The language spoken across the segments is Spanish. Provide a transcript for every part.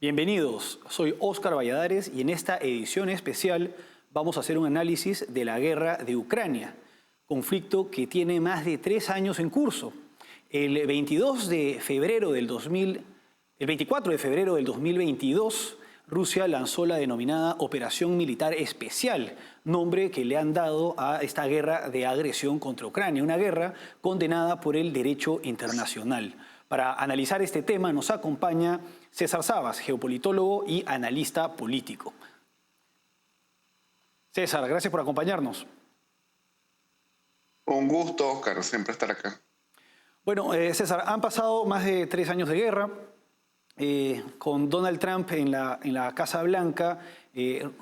Bienvenidos, soy Óscar Valladares y en esta edición especial vamos a hacer un análisis de la guerra de Ucrania, conflicto que tiene más de 3 años en curso. El 24 de febrero del 2022, Rusia lanzó la denominada Operación Militar Especial, nombre que le han dado a esta guerra de agresión contra Ucrania, una guerra condenada por el derecho internacional. Para analizar este tema nos acompaña César Sabas, geopolitólogo y analista político. César, gracias por acompañarnos. Un gusto, Oscar, siempre estar acá. Bueno, César, han pasado más de 3 años de guerra. Con Donald Trump en la Casa Blanca,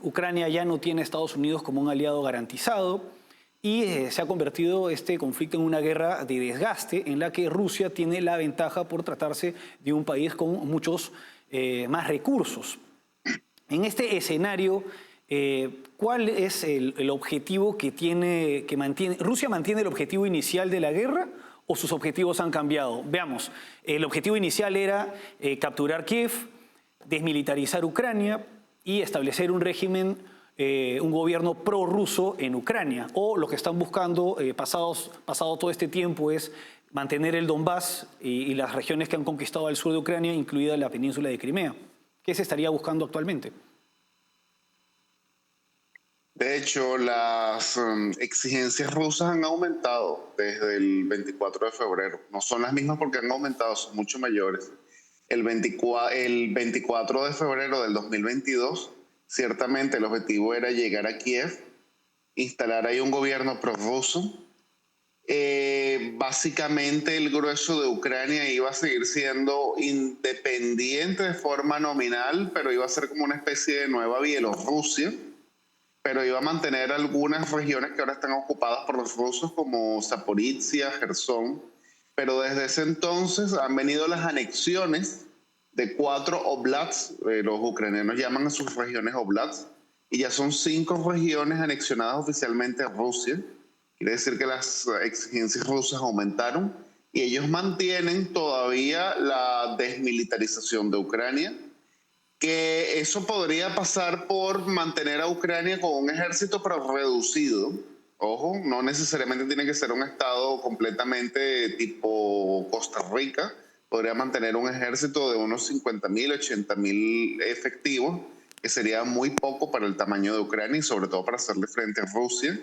Ucrania ya no tiene a Estados Unidos como un aliado garantizado y se ha convertido este conflicto en una guerra de desgaste en la que Rusia tiene la ventaja por tratarse de un país con muchos más recursos. En este escenario, ¿cuál es el objetivo que mantiene? ¿Rusia mantiene el objetivo inicial de la guerra o sus objetivos han cambiado? Veamos, el objetivo inicial era capturar Kiev, desmilitarizar Ucrania y establecer un régimen, un gobierno prorruso en Ucrania. O lo que están buscando, pasado todo este tiempo, es mantener el Donbass y las regiones que han conquistado al sur de Ucrania, incluida la península de Crimea. ¿Qué se estaría buscando actualmente? De hecho, las exigencias rusas han aumentado desde el 24 de febrero. No son las mismas porque han aumentado, son mucho mayores. El 24 de febrero del 2022, ciertamente el objetivo era llegar a Kiev, instalar ahí un gobierno prorruso. Básicamente el grueso de Ucrania iba a seguir siendo independiente de forma nominal, pero iba a ser como una especie de nueva Bielorrusia, pero iba a mantener algunas regiones que ahora están ocupadas por los rusos, como Zaporizhia, Gerson. Pero desde ese entonces han venido las anexiones de 4 oblasts, los ucranianos llaman a sus regiones oblasts, y ya son 5 regiones anexionadas oficialmente a Rusia. Quiere decir que las exigencias rusas aumentaron y ellos mantienen todavía la desmilitarización de Ucrania, que eso podría pasar por mantener a Ucrania con un ejército pero reducido. Ojo, no necesariamente tiene que ser un estado completamente tipo Costa Rica. Podría mantener un ejército de unos 50.000, 80.000 efectivos, que sería muy poco para el tamaño de Ucrania y sobre todo para hacerle frente a Rusia.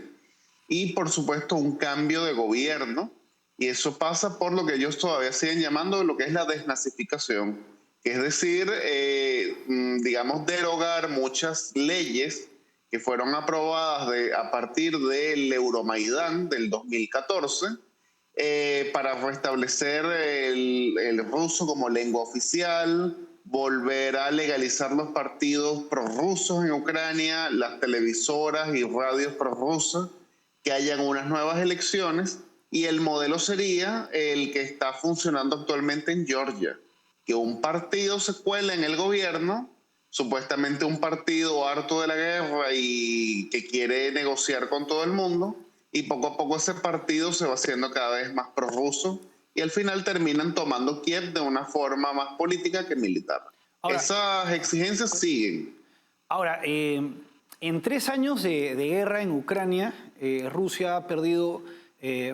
Y por supuesto un cambio de gobierno, y eso pasa por lo que ellos todavía siguen llamando lo que es la desnazificación, que es decir, digamos, derogar muchas leyes que fueron aprobadas a partir del Euromaidán del 2014, para restablecer el ruso como lengua oficial, volver a legalizar los partidos prorrusos en Ucrania, las televisoras y radios prorrusas, que hayan unas nuevas elecciones, y el modelo sería el que está funcionando actualmente en Georgia, que un partido se cuela en el gobierno, supuestamente un partido harto de la guerra y que quiere negociar con todo el mundo, y poco a poco ese partido se va haciendo cada vez más prorruso y al final terminan tomando Kiev de una forma más política que militar. Ahora, Esas exigencias siguen. Ahora, en 3 años de guerra en Ucrania, Rusia ha perdido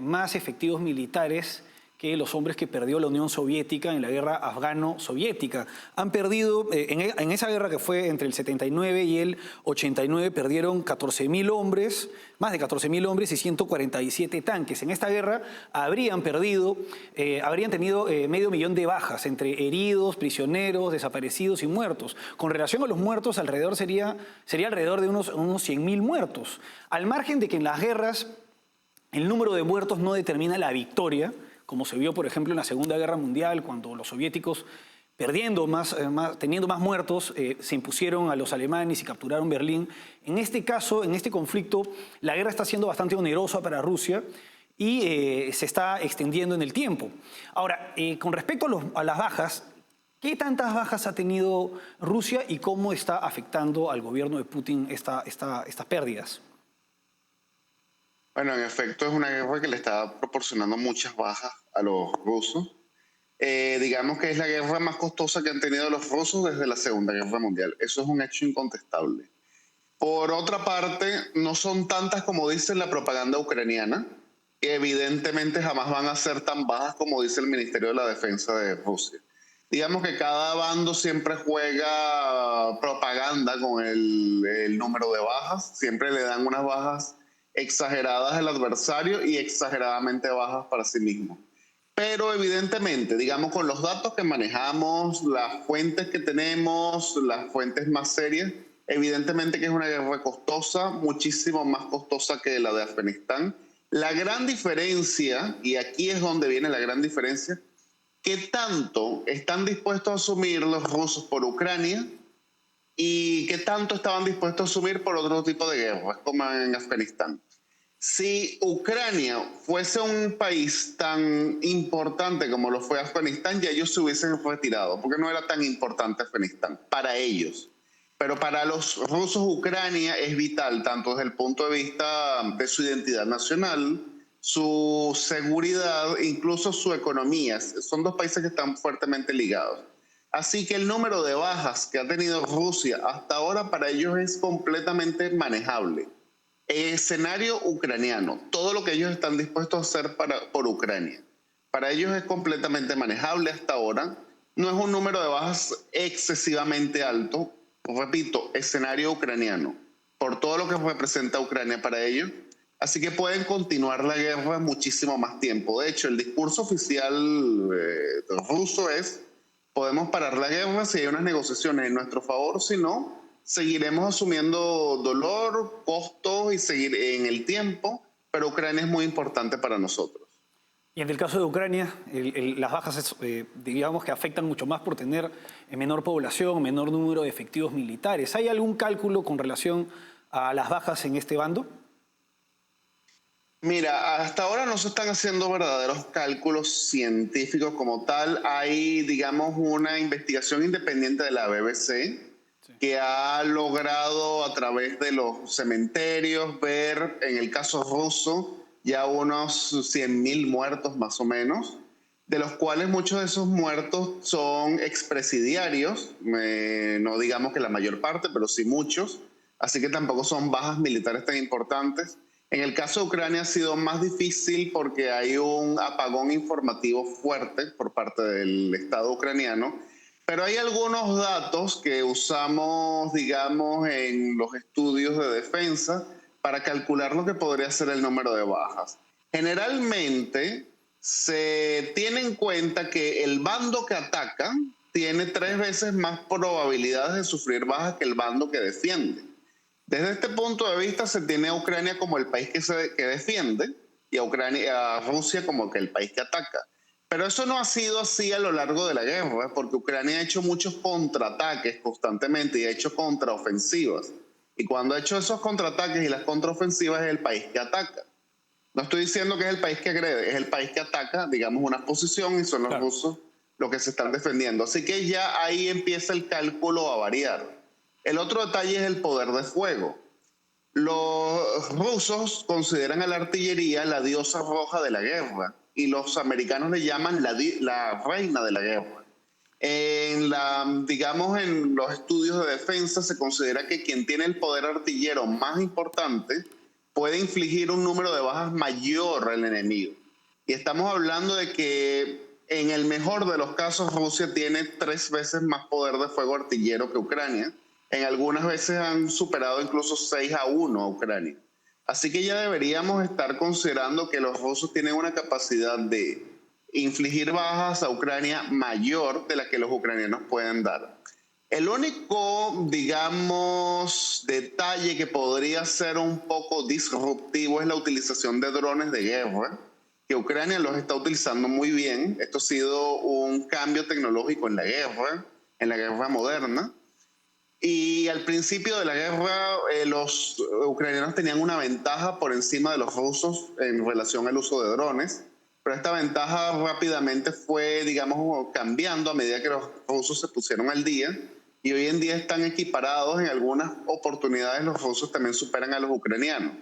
más efectivos militares que los hombres que perdió la Unión Soviética en la guerra afgano-soviética. Han perdido, en esa guerra que fue entre el 79 y el 89, perdieron 14.000 hombres, más de 14.000 hombres y 147 tanques. En esta guerra habrían tenido medio millón de bajas, entre heridos, prisioneros, desaparecidos y muertos. Con relación a los muertos, sería alrededor de unos 100.000 muertos. Al margen de que en las guerras el número de muertos no determina la victoria, como se vio, por ejemplo, en la Segunda Guerra Mundial, cuando los soviéticos, teniendo más muertos, se impusieron a los alemanes y capturaron Berlín. En este caso, en este conflicto, la guerra está siendo bastante onerosa para Rusia y se está extendiendo en el tiempo. Ahora, con respecto a las bajas, ¿qué tantas bajas ha tenido Rusia y cómo está afectando al gobierno de Putin estas pérdidas? Bueno, en efecto es una guerra que le está proporcionando muchas bajas a los rusos. digamos que es la guerra más costosa que han tenido los rusos desde la Segunda Guerra Mundial. Eso es un hecho incontestable. Por otra parte, no son tantas como dice la propaganda ucraniana, que evidentemente jamás van a ser tan bajas como dice el Ministerio de la Defensa de Rusia. Digamos que cada bando siempre juega propaganda con el número de bajas, siempre le dan unas bajas exageradas al adversario y exageradamente bajas para sí mismo. Pero evidentemente, digamos, con los datos que manejamos, las fuentes que tenemos, las fuentes más serias, evidentemente que es una guerra costosa, muchísimo más costosa que la de Afganistán. La gran diferencia, y aquí es donde viene la gran diferencia, ¿qué tanto están dispuestos a asumir los rusos por Ucrania y qué tanto estaban dispuestos a asumir por otro tipo de guerras, como en Afganistán? Si Ucrania fuese un país tan importante como lo fue Afganistán, ya ellos se hubiesen retirado, porque no era tan importante Afganistán para ellos. Pero para los rusos, Ucrania es vital, tanto desde el punto de vista de su identidad nacional, su seguridad, incluso su economía. Son dos países que están fuertemente ligados. Así que el número de bajas que ha tenido Rusia hasta ahora para ellos es completamente manejable. Escenario ucraniano, todo lo que ellos están dispuestos a hacer por Ucrania, para ellos es completamente manejable hasta ahora. No es un número de bajas excesivamente alto. Repito, escenario ucraniano, por todo lo que representa Ucrania para ellos. Así que pueden continuar la guerra muchísimo más tiempo. De hecho, el discurso oficial ruso es: podemos parar la guerra si hay unas negociaciones en nuestro favor, si no, seguiremos asumiendo dolor, costos y seguir en el tiempo, pero Ucrania es muy importante para nosotros. Y en el caso de Ucrania, las bajas, digamos que afectan mucho más por tener menor población, menor número de efectivos militares. ¿Hay algún cálculo con relación a las bajas en este bando? Mira, hasta ahora no se están haciendo verdaderos cálculos científicos como tal. Hay, digamos, una investigación independiente de la BBC que ha logrado a través de los cementerios ver, en el caso ruso, ya unos 100.000 muertos más o menos, de los cuales muchos de esos muertos son expresidiarios, no digamos que la mayor parte, pero sí muchos, así que tampoco son bajas militares tan importantes. En el caso de Ucrania ha sido más difícil porque hay un apagón informativo fuerte por parte del Estado ucraniano, pero hay algunos datos que usamos, digamos, en los estudios de defensa para calcular lo que podría ser el número de bajas. Generalmente se tiene en cuenta que el bando que ataca tiene 3 veces más probabilidades de sufrir bajas que el bando que defiende. Desde este punto de vista se tiene a Ucrania como el país que defiende y a Rusia como que el país que ataca. Pero eso no ha sido así a lo largo de la guerra, porque Ucrania ha hecho muchos contraataques constantemente y ha hecho contraofensivas. Y cuando ha hecho esos contraataques y las contraofensivas es el país que ataca. No estoy diciendo que es el país que agrede, es el país que ataca, digamos, una posición y son los rusos los que se están defendiendo. Así que ya ahí empieza el cálculo a variar. El otro detalle es el poder de fuego. Los rusos consideran a la artillería la diosa roja de la guerra y los americanos le llaman la reina de la guerra. Digamos, en los estudios de defensa se considera que quien tiene el poder artillero más importante puede infligir un número de bajas mayor al enemigo. Y estamos hablando de que en el mejor de los casos Rusia tiene 3 veces más poder de fuego artillero que Ucrania. En algunas veces han superado incluso 6-1 a Ucrania. Así que ya deberíamos estar considerando que los rusos tienen una capacidad de infligir bajas a Ucrania mayor de la que los ucranianos pueden dar. El único, digamos, detalle que podría ser un poco disruptivo es la utilización de drones de guerra, que Ucrania los está utilizando muy bien. Esto ha sido un cambio tecnológico en la guerra moderna. Y al principio de la guerra, los ucranianos tenían una ventaja por encima de los rusos en relación al uso de drones, pero esta ventaja rápidamente fue, digamos, cambiando a medida que los rusos se pusieron al día y hoy en día están equiparados. En algunas oportunidades los rusos también superan a los ucranianos.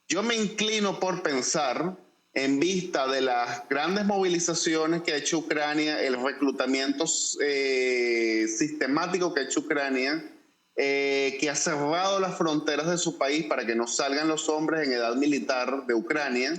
Yo me inclino por pensar en vista de las grandes movilizaciones que ha hecho Ucrania, el reclutamiento sistemático que ha hecho Ucrania, que ha cerrado las fronteras de su país para que no salgan los hombres en edad militar de Ucrania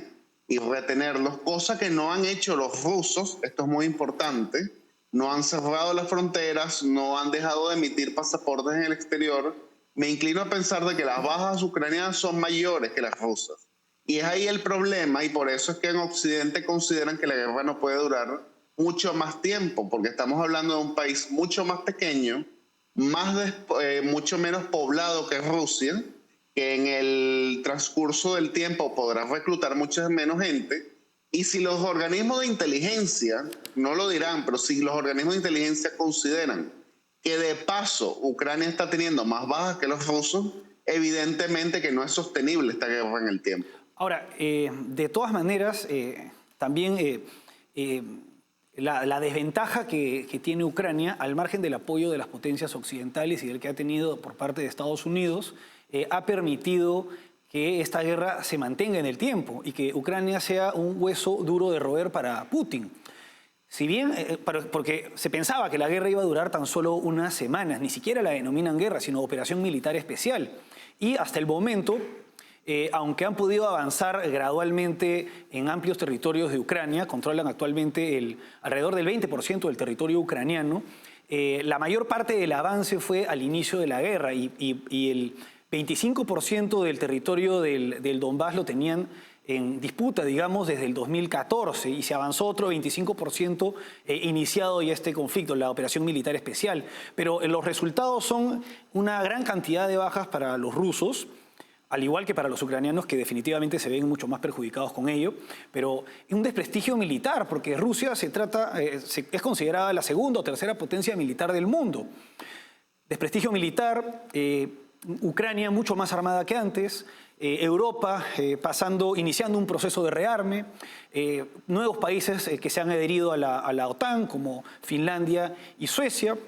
y retenerlos, cosa que no han hecho los rusos, esto es muy importante, no han cerrado las fronteras, no han dejado de emitir pasaportes en el exterior. Me inclino a pensar de que las bajas ucranianas son mayores que las rusas. Y es ahí el problema, y por eso es que en Occidente consideran que la guerra no puede durar mucho más tiempo, porque estamos hablando de un país mucho más pequeño, mucho menos poblado que Rusia, que en el transcurso del tiempo podrá reclutar mucha menos gente. Y si los organismos de inteligencia, no lo dirán, pero si los organismos de inteligencia consideran que de paso Ucrania está teniendo más bajas que los rusos, evidentemente que no es sostenible esta guerra en el tiempo. Ahora, de todas maneras, también la desventaja que tiene Ucrania, al margen del apoyo de las potencias occidentales y del que ha tenido por parte de Estados Unidos, ha permitido que esta guerra se mantenga en el tiempo y que Ucrania sea un hueso duro de roer para Putin. Si bien, porque se pensaba que la guerra iba a durar tan solo unas semanas, ni siquiera la denominan guerra, sino operación militar especial. Y hasta el momento, aunque han podido avanzar gradualmente en amplios territorios de Ucrania, controlan actualmente alrededor del 20% del territorio ucraniano, la mayor parte del avance fue al inicio de la guerra y el 25% del territorio del Donbass lo tenían en disputa, digamos, desde el 2014 y se avanzó otro 25% iniciado ya este conflicto, la operación militar especial. Pero los resultados son una gran cantidad de bajas para los rusos, al igual que para los ucranianos, que definitivamente se ven mucho más perjudicados con ello, pero un desprestigio militar, porque Rusia es considerada la segunda o tercera potencia militar del mundo. Desprestigio militar, Ucrania mucho más armada que antes, Europa iniciando un proceso de rearme, nuevos países que se han adherido a la OTAN, como Finlandia y Suecia.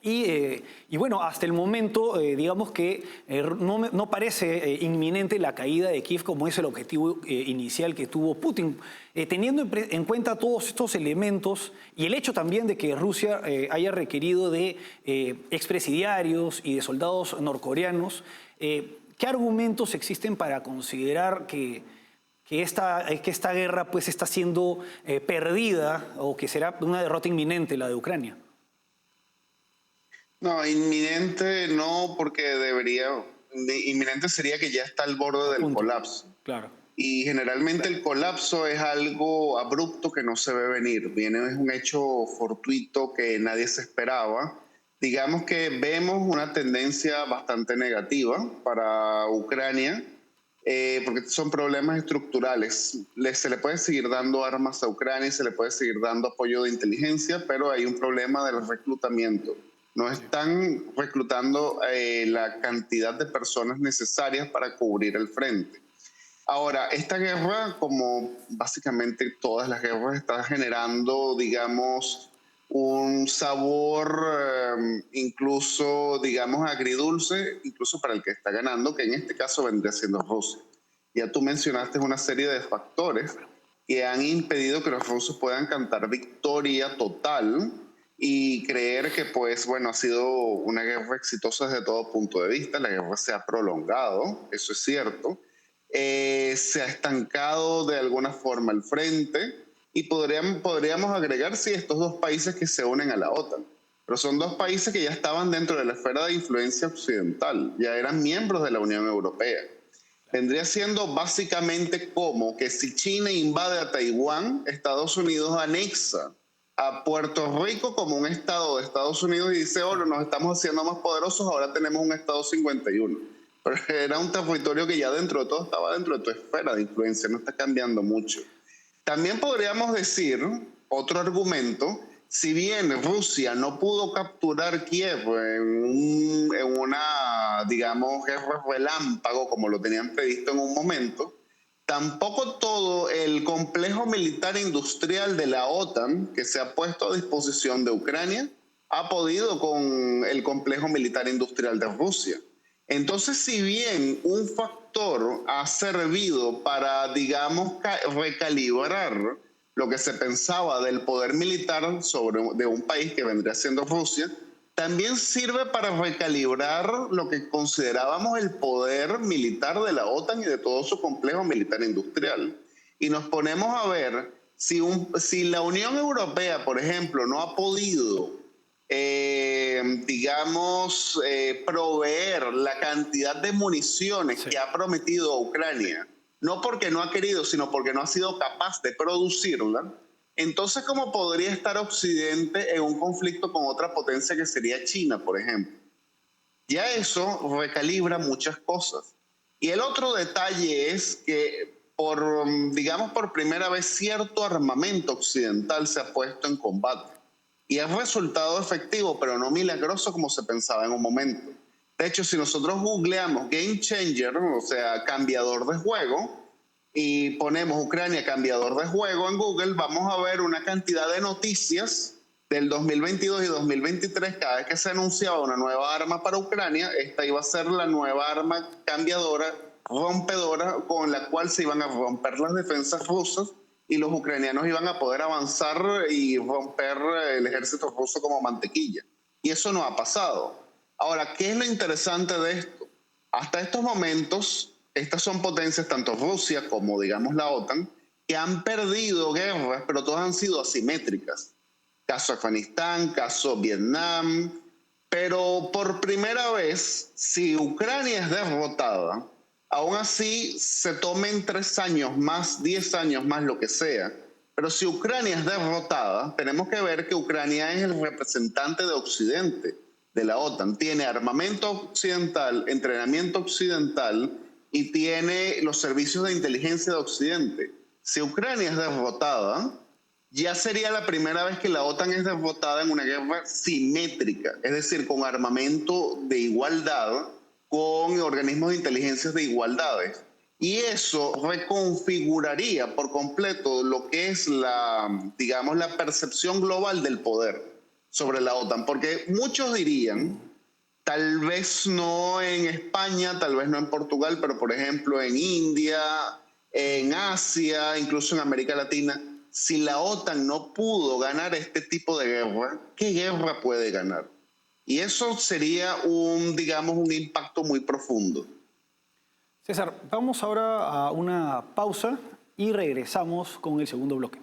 Y bueno, hasta el momento, digamos que no parece inminente la caída de Kiev como es el objetivo inicial que tuvo Putin. Teniendo en cuenta todos estos elementos y el hecho también de que Rusia haya requerido de expresidiarios y de soldados norcoreanos, ¿qué argumentos existen para considerar que esta guerra pues está siendo perdida o que será una derrota inminente la de Ucrania? No, inminente no, porque inminente sería que ya está al borde del colapso. Claro. Y generalmente el colapso es algo abrupto que no se ve venir. Es un hecho fortuito que nadie se esperaba. Digamos que vemos una tendencia bastante negativa para Ucrania, porque son problemas estructurales. Se le puede seguir dando armas a Ucrania, se le puede seguir dando apoyo de inteligencia, pero hay un problema del reclutamiento. No están reclutando la cantidad de personas necesarias para cubrir el frente. Ahora, esta guerra, como básicamente todas las guerras, está generando, digamos, un sabor incluso, digamos, agridulce, incluso para el que está ganando, que en este caso vendría siendo Rusia. Ya tú mencionaste una serie de factores que han impedido que los rusos puedan cantar victoria total y creer que, pues, bueno, ha sido una guerra exitosa desde todo punto de vista. La guerra se ha prolongado, eso es cierto. Se ha estancado de alguna forma el frente y podríamos agregar, sí, estos dos países que se unen a la OTAN. Pero son dos países que ya estaban dentro de la esfera de influencia occidental, ya eran miembros de la Unión Europea. Vendría siendo básicamente como que si China invade a Taiwán, Estados Unidos anexa a Puerto Rico como un estado de Estados Unidos y dice, oh, nos estamos haciendo más poderosos, ahora tenemos un estado 51. Pero era un territorio que ya dentro de todo estaba dentro de tu esfera de influencia, no está cambiando mucho. También podríamos decir, otro argumento, si bien Rusia no pudo capturar Kiev en una, digamos, guerra relámpago como lo tenían previsto en un momento, tampoco todo el complejo militar industrial de la OTAN que se ha puesto a disposición de Ucrania ha podido con el complejo militar industrial de Rusia. Entonces, si bien un factor ha servido para, digamos, recalibrar lo que se pensaba del poder militar de un país que vendría siendo Rusia, también sirve para recalibrar lo que considerábamos el poder militar de la OTAN y de todo su complejo militar industrial. Y nos ponemos a ver si la Unión Europea, por ejemplo, no ha podido proveer la cantidad de municiones Sí. que ha prometido Ucrania, no porque no ha querido, sino porque no ha sido capaz de producirla. Entonces, ¿cómo podría estar Occidente en un conflicto con otra potencia que sería China, por ejemplo? Ya eso recalibra muchas cosas. Y el otro detalle es que digamos, por primera vez cierto armamento occidental se ha puesto en combate. Y ha resultado efectivo, pero no milagroso como se pensaba en un momento. De hecho, si nosotros googleamos Game Changer, o sea, cambiador de juego, y ponemos Ucrania cambiador de juego en Google, vamos a ver una cantidad de noticias del 2022 y 2023. Cada vez que se anunciaba una nueva arma para Ucrania, esta iba a ser la nueva arma cambiadora, rompedora, con la cual se iban a romper las defensas rusas y los ucranianos iban a poder avanzar y romper el ejército ruso como mantequilla. Y eso no ha pasado. Ahora, ¿qué es lo interesante de esto? Hasta estos momentos, estas son potencias, tanto Rusia como, digamos, la OTAN, que han perdido guerras, pero todas han sido asimétricas. Caso Afganistán, caso Vietnam, pero por primera vez, si Ucrania es derrotada, aún así se tomen 3 años más, 10 años más, lo que sea. Pero si Ucrania es derrotada, tenemos que ver que Ucrania es el representante de Occidente, de la OTAN. Tiene armamento occidental, entrenamiento occidental y tiene los servicios de inteligencia de Occidente. Si Ucrania es derrotada, ya sería la primera vez que la OTAN es derrotada en una guerra simétrica, es decir, con armamento de igualdad, con organismos de inteligencia de igualdades. Y eso reconfiguraría por completo lo que es digamos, la percepción global del poder sobre la OTAN, porque muchos dirían, tal vez no en España, tal vez no en Portugal, pero por ejemplo en India, en Asia, incluso en América Latina, si la OTAN no pudo ganar este tipo de guerra, ¿qué guerra puede ganar? Y eso sería digamos, un impacto muy profundo. César, vamos ahora a una pausa y regresamos con el segundo bloque.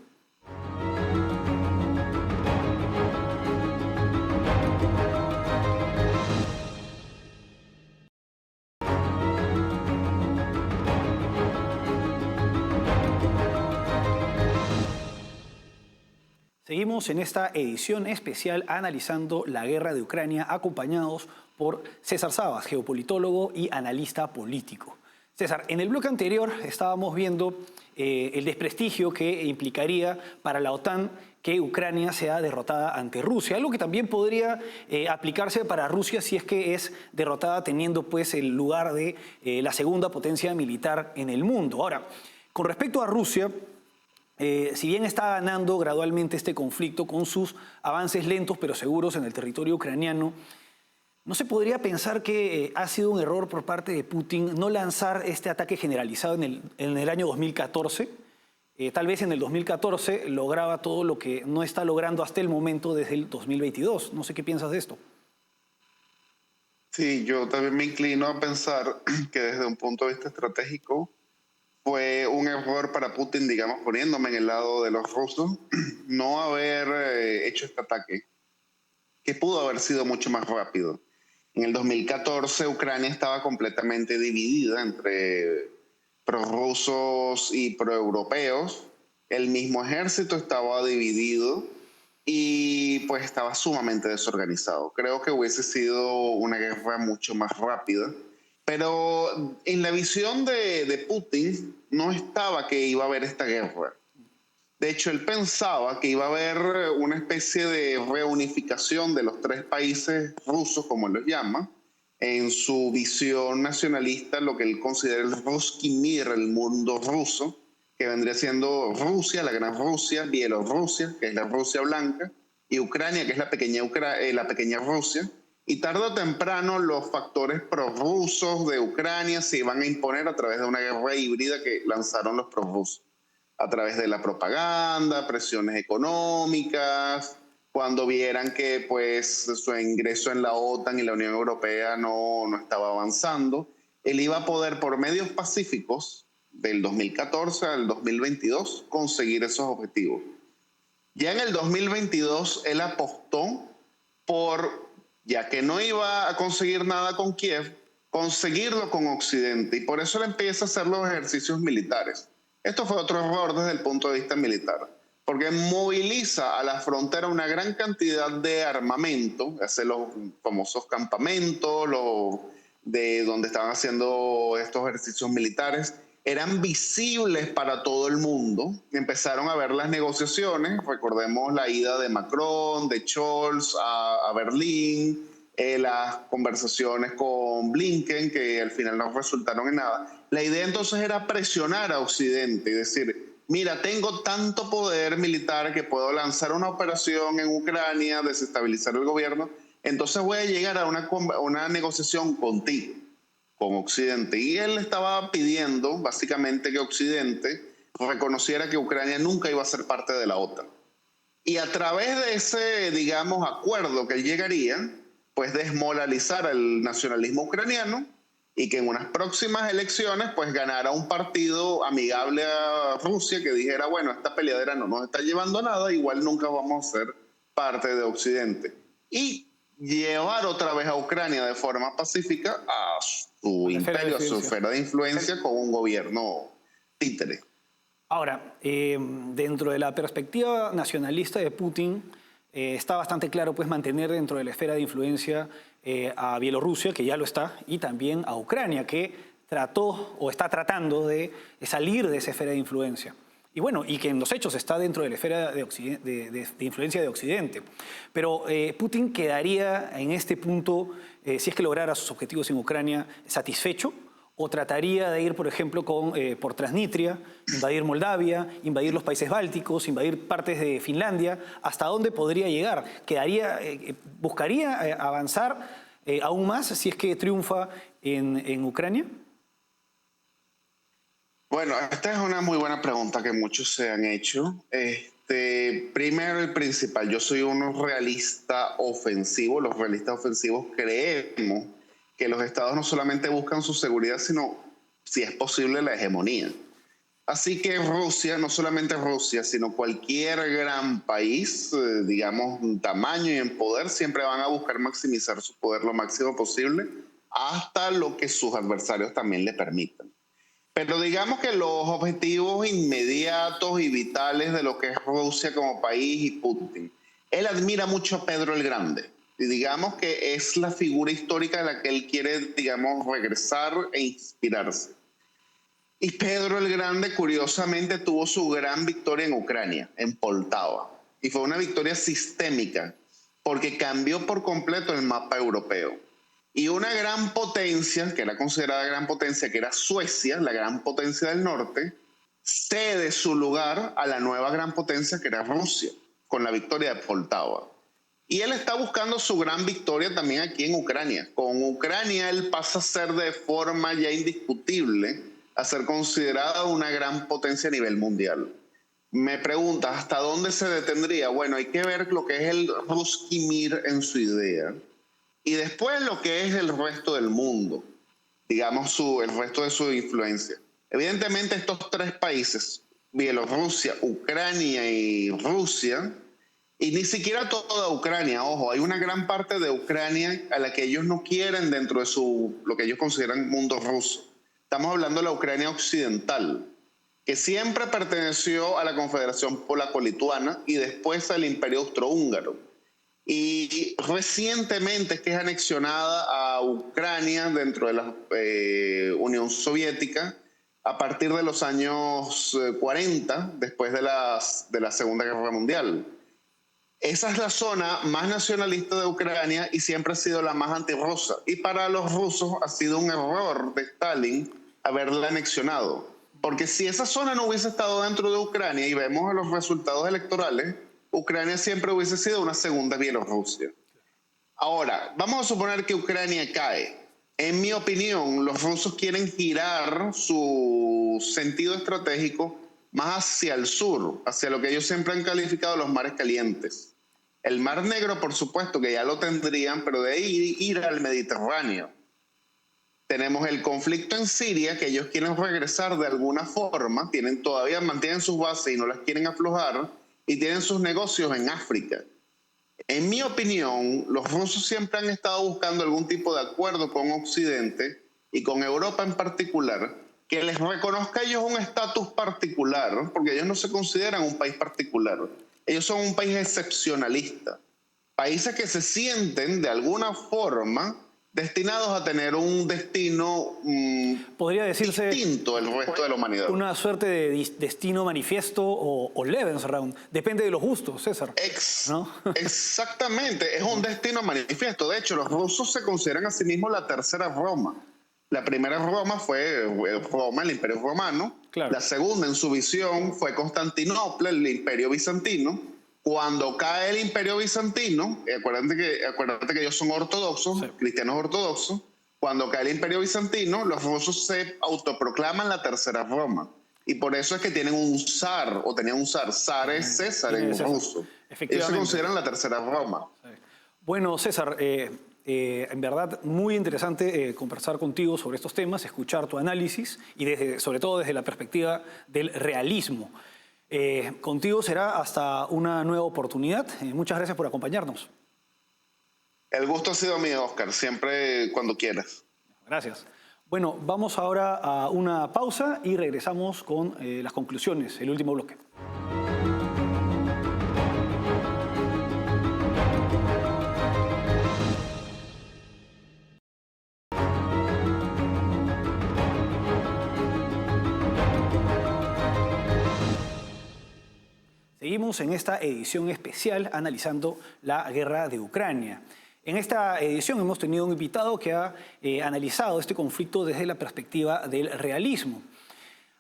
Seguimos en esta edición especial analizando la guerra de Ucrania, acompañados por César Sabas, geopolitólogo y analista político. César, en el bloque anterior estábamos viendo el desprestigio que implicaría para la OTAN que Ucrania sea derrotada ante Rusia, algo que también podría aplicarse para Rusia si es que es derrotada teniendo pues el lugar de la segunda potencia militar en el mundo. Ahora, con respecto a Rusia, si bien está ganando gradualmente este conflicto con sus avances lentos pero seguros en el territorio ucraniano, ¿no se podría pensar que ha sido un error por parte de Putin no lanzar este ataque generalizado en el año 2014? Tal vez en el 2014 lograba todo lo que no está logrando hasta el momento desde el 2022. No sé qué piensas de esto. Sí, yo también me inclino a pensar que desde un punto de vista estratégico fue un error para Putin, digamos, poniéndome en el lado de los rusos, no haber hecho este ataque, que pudo haber sido mucho más rápido. En el 2014 Ucrania estaba completamente dividida entre prorrusos y proeuropeos. El mismo ejército estaba dividido y pues estaba sumamente desorganizado. Creo que hubiese sido una guerra mucho más rápida. Pero en la visión de Putin no estaba que iba a haber esta guerra. De hecho, él pensaba que iba a haber una especie de reunificación de los 3 países rusos, como él los llama, en su visión nacionalista, lo que él considera el Ruski Mir, el mundo ruso, que vendría siendo Rusia, la gran Rusia, Bielorrusia, que es la Rusia blanca, y Ucrania, que es la pequeña Rusia, Y tarde o temprano los factores prorrusos de Ucrania se iban a imponer a través de una guerra híbrida que lanzaron los prorrusos, a través de la propaganda, presiones económicas, cuando vieran que pues su ingreso en la OTAN y la Unión Europea no estaba avanzando. Él iba a poder, por medios pacíficos, del 2014 al 2022, conseguir esos objetivos. Ya en el 2022, él apostó por, ya que no iba a conseguir nada con Kiev, conseguirlo con Occidente. Y por eso él empieza a hacer los ejercicios militares. Esto fue otro error desde el punto de vista militar, porque moviliza a la frontera una gran cantidad de armamento, hace los famosos campamentos, de donde estaban haciendo estos ejercicios militares, eran visibles para todo el mundo. Empezaron a ver las negociaciones, recordemos la ida de Macron, de Scholz a Berlín, las conversaciones con Blinken, que al final no resultaron en nada. La idea entonces era presionar a Occidente y decir, mira, tengo tanto poder militar que puedo lanzar una operación en Ucrania, desestabilizar el gobierno, entonces voy a llegar a una negociación contigo, con Occidente. Y él estaba pidiendo básicamente que Occidente reconociera que Ucrania nunca iba a ser parte de la OTAN. Y a través de ese, digamos, acuerdo que él llegaría, pues desmoralizar el nacionalismo ucraniano y que en unas próximas elecciones pues ganara un partido amigable a Rusia que dijera, bueno, esta peleadera no nos está llevando a nada, igual nunca vamos a ser parte de Occidente. Y llevar otra vez a Ucrania de forma pacífica a su imperio, a su esfera de influencia con un gobierno títere. Ahora, dentro de la perspectiva nacionalista de Putin, está bastante claro pues, mantener dentro de la esfera de influencia a Bielorrusia, que ya lo está, y también a Ucrania, que trató o está tratando de salir de esa esfera de influencia. Y bueno, y que en los hechos está dentro de la esfera de influencia de Occidente. Pero Putin quedaría en este punto, si es que lograra sus objetivos en Ucrania, satisfecho, o trataría de ir, por ejemplo, por Transnistria, invadir Moldavia, invadir los países bálticos, invadir partes de Finlandia. ¿Hasta dónde podría llegar? ¿Buscaría avanzar aún más si es que triunfa en Ucrania? Bueno, esta es una muy buena pregunta que muchos se han hecho. Primero y principal, yo soy un realista ofensivo. Los realistas ofensivos creemos que los estados no solamente buscan su seguridad, sino, si es posible, la hegemonía. Así que Rusia, no solamente Rusia, sino cualquier gran país, digamos, en tamaño y en poder, siempre van a buscar maximizar su poder lo máximo posible, hasta lo que sus adversarios también le permitan. Pero digamos que los objetivos inmediatos y vitales de lo que es Rusia como país y Putin. Él admira mucho a Pedro el Grande. Y digamos que es la figura histórica de la que él quiere, digamos, regresar e inspirarse. Y Pedro el Grande, curiosamente, tuvo su gran victoria en Ucrania, en Poltava. Y fue una victoria sistémica, porque cambió por completo el mapa europeo. Y una gran potencia, que era considerada gran potencia, que era Suecia, la gran potencia del norte, cede su lugar a la nueva gran potencia, que era Rusia, con la victoria de Poltava. Y él está buscando su gran victoria también aquí en Ucrania. Con Ucrania él pasa a ser de forma ya indiscutible a ser considerada una gran potencia a nivel mundial. Me preguntas, ¿hasta dónde se detendría? Bueno, hay que ver lo que es el Ruski Mir en su idea. Y después lo que es el resto del mundo, digamos el resto de su influencia. Evidentemente estos tres países, Bielorrusia, Ucrania y Rusia, y ni siquiera toda Ucrania, ojo, hay una gran parte de Ucrania a la que ellos no quieren dentro de lo que ellos consideran mundo ruso. Estamos hablando de la Ucrania occidental, que siempre perteneció a la Confederación Polaco-Lituana y después al Imperio Austrohúngaro. Y recientemente que es anexionada a Ucrania dentro de la Unión Soviética a partir de los años 40, después de la Segunda Guerra Mundial. Esa es la zona más nacionalista de Ucrania y siempre ha sido la más antirrusa. Y para los rusos ha sido un error de Stalin haberla anexionado. Porque si esa zona no hubiese estado dentro de Ucrania y vemos los resultados electorales, Ucrania siempre hubiese sido una segunda Bielorrusia. Ahora, vamos a suponer que Ucrania cae. En mi opinión, los rusos quieren girar su sentido estratégico más hacia el sur, hacia lo que ellos siempre han calificado los mares calientes. El Mar Negro, por supuesto, que ya lo tendrían, pero de ahí ir al Mediterráneo. Tenemos el conflicto en Siria, que ellos quieren regresar de alguna forma, todavía mantienen sus bases y no las quieren aflojar, y tienen sus negocios en África. En mi opinión, los rusos siempre han estado buscando algún tipo de acuerdo con Occidente y con Europa en particular, que les reconozca a ellos un estatus particular, porque ellos no se consideran un país particular. Ellos son un país excepcionalista. Países que se sienten de alguna forma destinados a tener un destino podría decirse distinto al resto de la humanidad. Una suerte de destino manifiesto o Lebensraum. Depende de los gustos, César. ¿no? Exactamente, es un destino manifiesto. De hecho, los rusos se consideran a sí mismos la tercera Roma. La primera Roma fue Roma, el Imperio Romano. Claro. La segunda, en su visión, fue Constantinopla, el Imperio Bizantino. Cuando cae el Imperio Bizantino, acuérdate que ellos son ortodoxos, sí, cristianos ortodoxos. Cuando cae el Imperio Bizantino, los rusos se autoproclaman la tercera Roma. Y por eso es que tienen un zar, o tenían un zar. Zar es César en ruso. Ellos se consideran la tercera Roma. Sí. Bueno, César, en verdad muy interesante conversar contigo sobre estos temas, escuchar tu análisis y sobre todo desde la perspectiva del realismo. Contigo será hasta una nueva oportunidad. Muchas gracias por acompañarnos. El gusto ha sido mío, Oscar. Siempre cuando quieras. Gracias. Bueno, vamos ahora a una pausa y regresamos con las conclusiones, el último bloque. Seguimos en esta edición especial analizando la guerra de Ucrania. En esta edición hemos tenido un invitado que ha analizado este conflicto desde la perspectiva del realismo.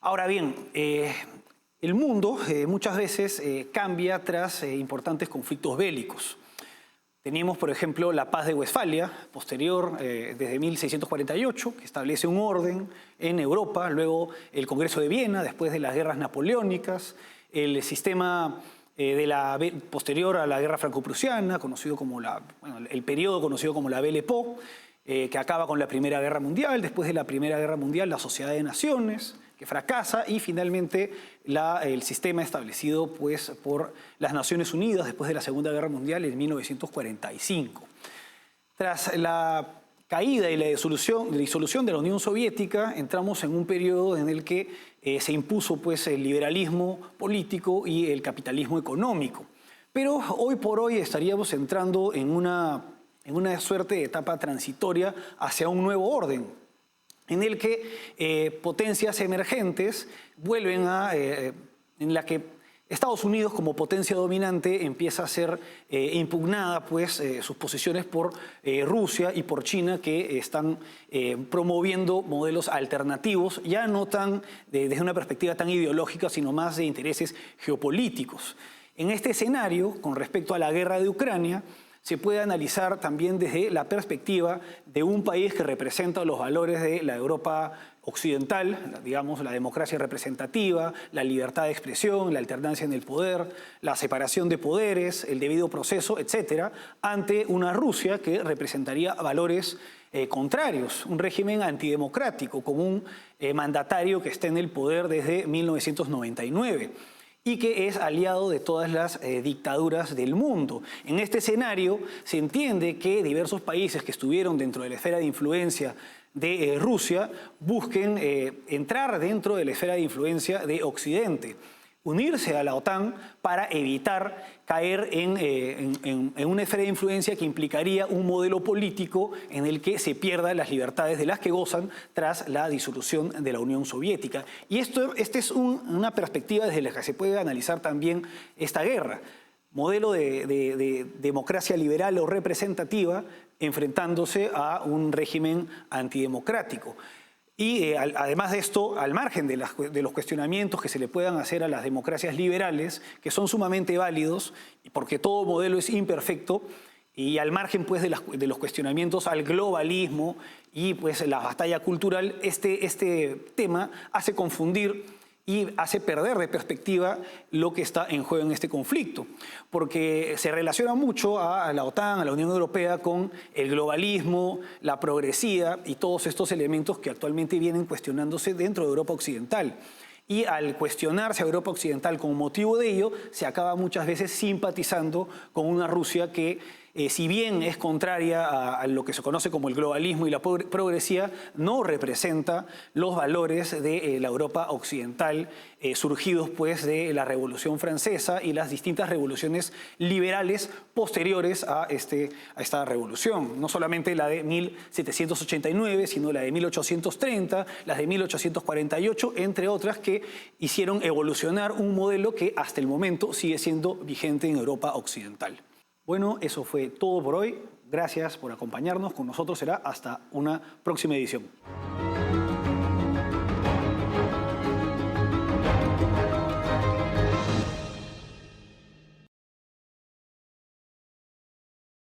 Ahora bien, el mundo muchas veces cambia tras importantes conflictos bélicos. Teníamos, por ejemplo, la Paz de Westfalia, posterior desde 1648, que establece un orden en Europa, luego el Congreso de Viena, después de las guerras napoleónicas, el sistema posterior a la guerra franco-prusiana, el periodo conocido como la Belle Époque, que acaba con la Primera Guerra Mundial. Después de la Primera Guerra Mundial, la Sociedad de Naciones, que fracasa, y finalmente el sistema establecido pues, por las Naciones Unidas después de la Segunda Guerra Mundial en 1945. Tras la caída y la disolución de la Unión Soviética, entramos en un periodo en el que se impuso pues, el liberalismo político y el capitalismo económico. Pero hoy por hoy estaríamos entrando en una suerte de etapa transitoria hacia un nuevo orden, en el que potencias emergentes vuelven en la que Estados Unidos, como potencia dominante, empieza a ser impugnada pues, sus posiciones por Rusia y por China, que están promoviendo modelos alternativos, ya no tan desde una perspectiva tan ideológica, sino más de intereses geopolíticos. En este escenario, con respecto a la guerra de Ucrania, se puede analizar también desde la perspectiva de un país que representa los valores de la Europa occidental, digamos, la democracia representativa, la libertad de expresión, la alternancia en el poder, la separación de poderes, el debido proceso, etcétera, ante una Rusia que representaría valores contrarios, un régimen antidemocrático, con un mandatario que está en el poder desde 1999. Y que es aliado de todas las dictaduras del mundo. En este escenario se entiende que diversos países que estuvieron dentro de la esfera de influencia de Rusia busquen entrar dentro de la esfera de influencia de Occidente, unirse a la OTAN para evitar caer en una esfera de influencia que implicaría un modelo político en el que se pierdan las libertades de las que gozan tras la disolución de la Unión Soviética. Y esta es una perspectiva desde la que se puede analizar también esta guerra. Modelo de democracia liberal o representativa enfrentándose a un régimen antidemocrático. Y además de esto, al margen de los cuestionamientos que se le puedan hacer a las democracias liberales, que son sumamente válidos, porque todo modelo es imperfecto, y al margen pues, de los cuestionamientos al globalismo y pues, la batalla cultural, este tema hace confundir y hace perder de perspectiva lo que está en juego en este conflicto, porque se relaciona mucho a la OTAN, a la Unión Europea, con el globalismo, la progresía y todos estos elementos que actualmente vienen cuestionándose dentro de Europa Occidental. Y al cuestionarse a Europa Occidental con motivo de ello, se acaba muchas veces simpatizando con una Rusia que, si bien es contraria a lo que se conoce como el globalismo y la progresía, no representa los valores de la Europa Occidental surgidos pues, de la Revolución Francesa y las distintas revoluciones liberales posteriores a esta revolución. No solamente la de 1789, sino la de 1830, las de 1848, entre otras, que hicieron evolucionar un modelo que hasta el momento sigue siendo vigente en Europa Occidental. Bueno, eso fue todo por hoy. Gracias por acompañarnos. Con nosotros será hasta una próxima edición.